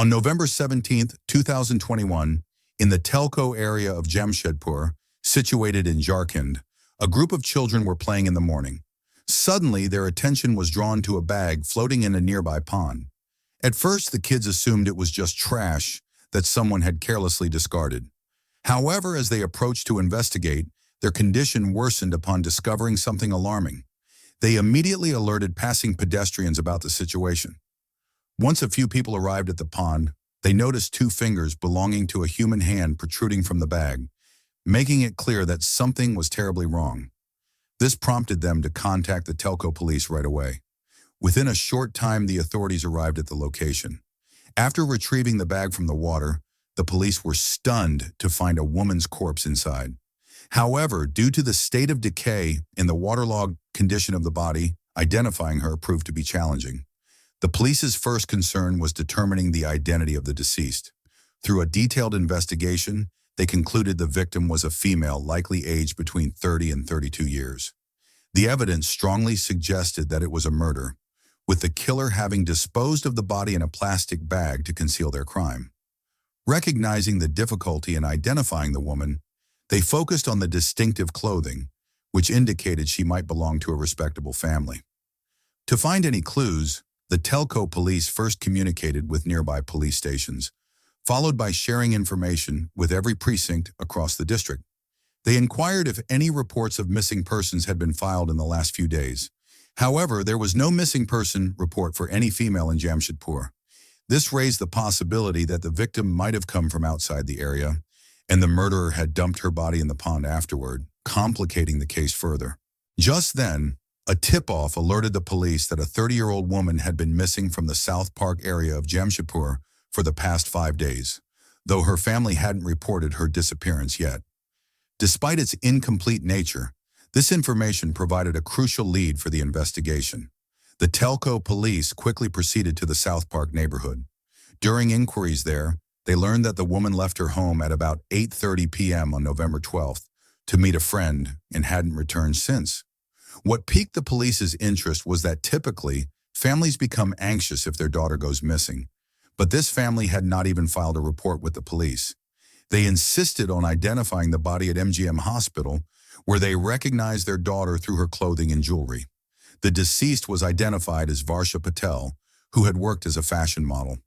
On November 17, 2021, in the Telco area of Jamshedpur, situated in Jharkhand, a group of children were playing in the morning. Suddenly, their attention was drawn to a bag floating in a nearby pond. At first, the kids assumed it was just trash that someone had carelessly discarded. However, as they approached to investigate, their condition worsened upon discovering something alarming. They immediately alerted passing pedestrians about the situation. Once a few people arrived at the pond, they noticed 2 fingers belonging to a human hand protruding from the bag, making it clear that something was terribly wrong. This prompted them to contact the Telco police right away. Within a short time, the authorities arrived at the location. After retrieving the bag from the water, the police were stunned to find a woman's corpse inside. However, due to the state of decay and the waterlogged condition of the body, identifying her proved to be challenging. The police's first concern was determining the identity of the deceased. Through a detailed investigation, they concluded the victim was a female, likely aged between 30 and 32 years. The evidence strongly suggested that it was a murder, with the killer having disposed of the body in a plastic bag to conceal their crime. Recognizing the difficulty in identifying the woman, they focused on the distinctive clothing, which indicated she might belong to a respectable family. To find any clues, the Telco police first communicated with nearby police stations, followed by sharing information with every precinct across the district. They inquired if any reports of missing persons had been filed in the last few days. However, there was no missing person report for any female in Jamshedpur. This raised the possibility that the victim might have come from outside the area, and the murderer had dumped her body in the pond afterward, complicating the case further. Just then, a tip-off alerted the police that a 30-year-old woman had been missing from the South Park area of Jamshedpur for the past 5 days, though her family hadn't reported her disappearance yet. Despite its incomplete nature, this information provided a crucial lead for the investigation. The Telco police quickly proceeded to the South Park neighborhood. During inquiries there, they learned that the woman left her home at about 8:30 p.m. on November 12th to meet a friend and hadn't returned since. What piqued the police's interest was that typically, families become anxious if their daughter goes missing. But this family had not even filed a report with the police. They insisted on identifying the body at MGM Hospital, where they recognized their daughter through her clothing and jewelry. The deceased was identified as Varsha Patel, who had worked as a fashion model.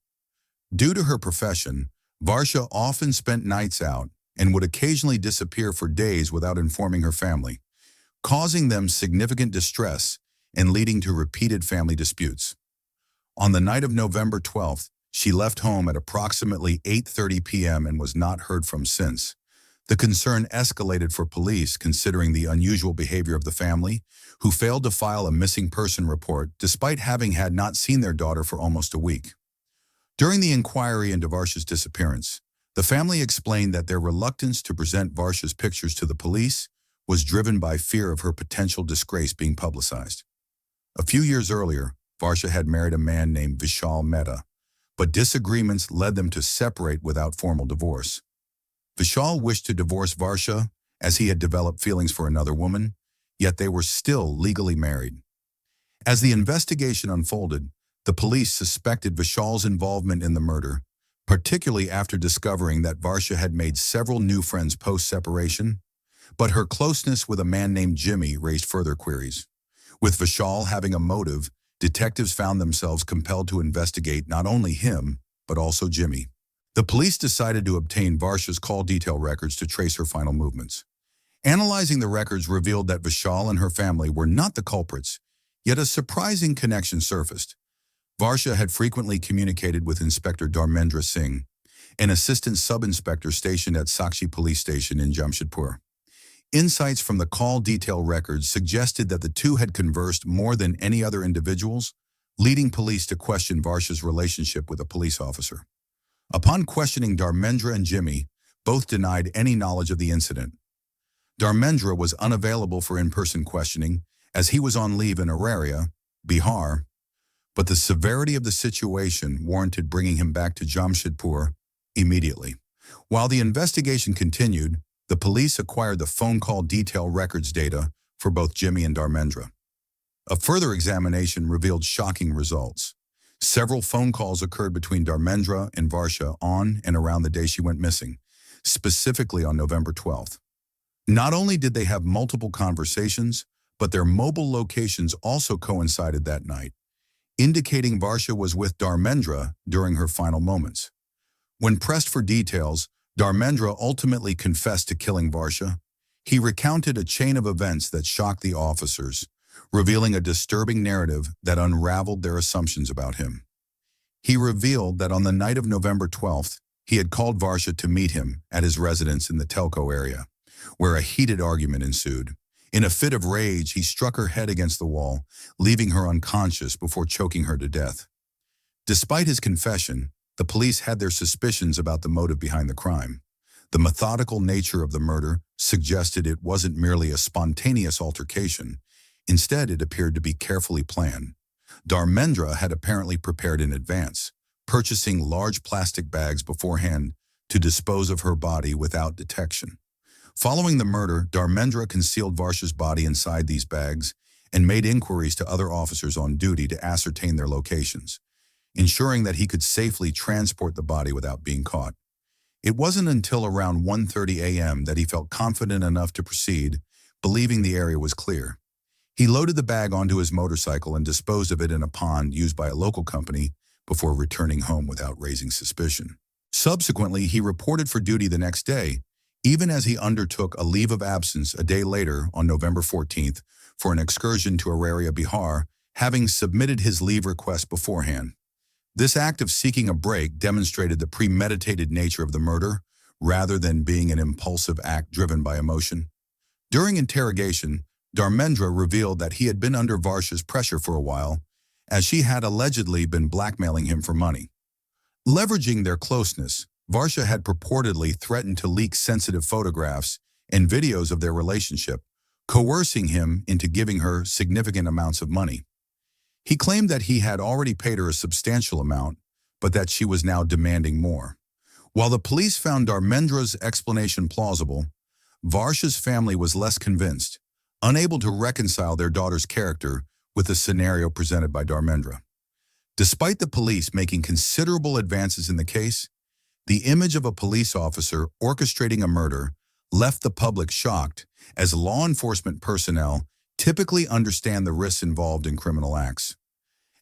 Due to her profession, Varsha often spent nights out and would occasionally disappear for days without informing her family, causing them significant distress and leading to repeated family disputes. On the night of November 12th, she left home at approximately 8:30 p.m. and was not heard from since. The concern escalated for police considering the unusual behavior of the family, who failed to file a missing person report despite having had not seen their daughter for almost a week. During the inquiry into Varsha's disappearance, the family explained that their reluctance to present Varsha's pictures to the police was driven by fear of her potential disgrace being publicized. A few years earlier, Varsha had married a man named Vishal Mehta, but disagreements led them to separate without formal divorce. Vishal wished to divorce Varsha as he had developed feelings for another woman, yet they were still legally married. As the investigation unfolded, the police suspected Vishal's involvement in the murder, particularly after discovering that Varsha had made several new friends post-separation, but her closeness with a man named Jimmy raised further queries. With Vishal having a motive, detectives found themselves compelled to investigate not only him, but also Jimmy. The police decided to obtain Varsha's call detail records to trace her final movements. Analyzing the records revealed that Vishal and her family were not the culprits, yet a surprising connection surfaced. Varsha had frequently communicated with Inspector Dharmendra Singh, an assistant sub-inspector stationed at Sakshi police station in Jamshedpur. Insights from the call detail records suggested that the two had conversed more than any other individuals, leading police to question Varsha's relationship with a police officer. Upon questioning Dharmendra and Jimmy, both denied any knowledge of the incident. Dharmendra was unavailable for in-person questioning as he was on leave in Araria, Bihar, but the severity of the situation warranted bringing him back to Jamshedpur immediately. While the investigation continued, the police acquired the phone call detail records data for both Jimmy and Dharmendra. A further examination revealed shocking results. Several phone calls occurred between Dharmendra and Varsha on and around the day she went missing, specifically on November 12th. Not only did they have multiple conversations, but their mobile locations also coincided that night, indicating Varsha was with Dharmendra during her final moments. When pressed for details, Dharmendra ultimately confessed to killing Varsha. He recounted a chain of events that shocked the officers, revealing a disturbing narrative that unraveled their assumptions about him. He revealed that on the night of November 12th, he had called Varsha to meet him at his residence in the Telco area, where a heated argument ensued. In a fit of rage, he struck her head against the wall, leaving her unconscious before choking her to death. Despite his confession, the police had their suspicions about the motive behind the crime. The methodical nature of the murder suggested it wasn't merely a spontaneous altercation. Instead, it appeared to be carefully planned. Dharmendra had apparently prepared in advance, purchasing large plastic bags beforehand to dispose of her body without detection. Following the murder, Dharmendra concealed Varsha's body inside these bags and made inquiries to other officers on duty to ascertain their locations, ensuring that he could safely transport the body without being caught. It wasn't until around 1:30 a.m. that he felt confident enough to proceed, believing the area was clear. He loaded the bag onto his motorcycle and disposed of it in a pond used by a local company before returning home without raising suspicion. Subsequently, he reported for duty the next day, even as he undertook a leave of absence a day later on November 14th for an excursion to Araria, Bihar, having submitted his leave request beforehand. This act of seeking a break demonstrated the premeditated nature of the murder, rather than being an impulsive act driven by emotion. During interrogation, Dharmendra revealed that he had been under Varsha's pressure for a while, as she had allegedly been blackmailing him for money. Leveraging their closeness, Varsha had purportedly threatened to leak sensitive photographs and videos of their relationship, coercing him into giving her significant amounts of money. He claimed that he had already paid her a substantial amount, but that she was now demanding more. While the police found Dharmendra's explanation plausible, Varsha's family was less convinced, unable to reconcile their daughter's character with the scenario presented by Dharmendra. Despite the police making considerable advances in the case, the image of a police officer orchestrating a murder left the public shocked, as law enforcement personnel typically understand the risks involved in criminal acts.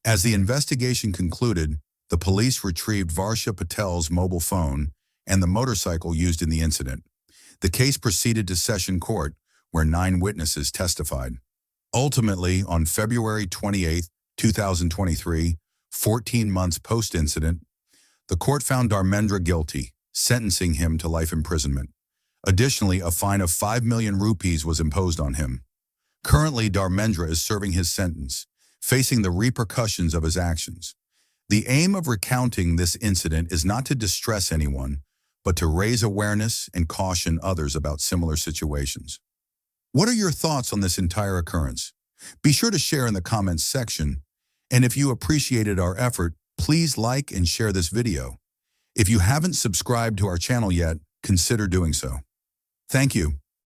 As the investigation concluded, the police retrieved Varsha Patel's mobile phone and the motorcycle used in the incident. The case proceeded to session court, where 9 witnesses testified. Ultimately, on February 28, 2023, 14 months post-incident, the court found Dharmendra guilty, sentencing him to life imprisonment. Additionally, a fine of 5 million rupees was imposed on him. Currently, Dharmendra is serving his sentence, facing the repercussions of his actions. The aim of recounting this incident is not to distress anyone, but to raise awareness and caution others about similar situations. What are your thoughts on this entire occurrence? Be sure to share in the comments section, and if you appreciated our effort, please like and share this video. If you haven't subscribed to our channel yet, consider doing so. Thank you.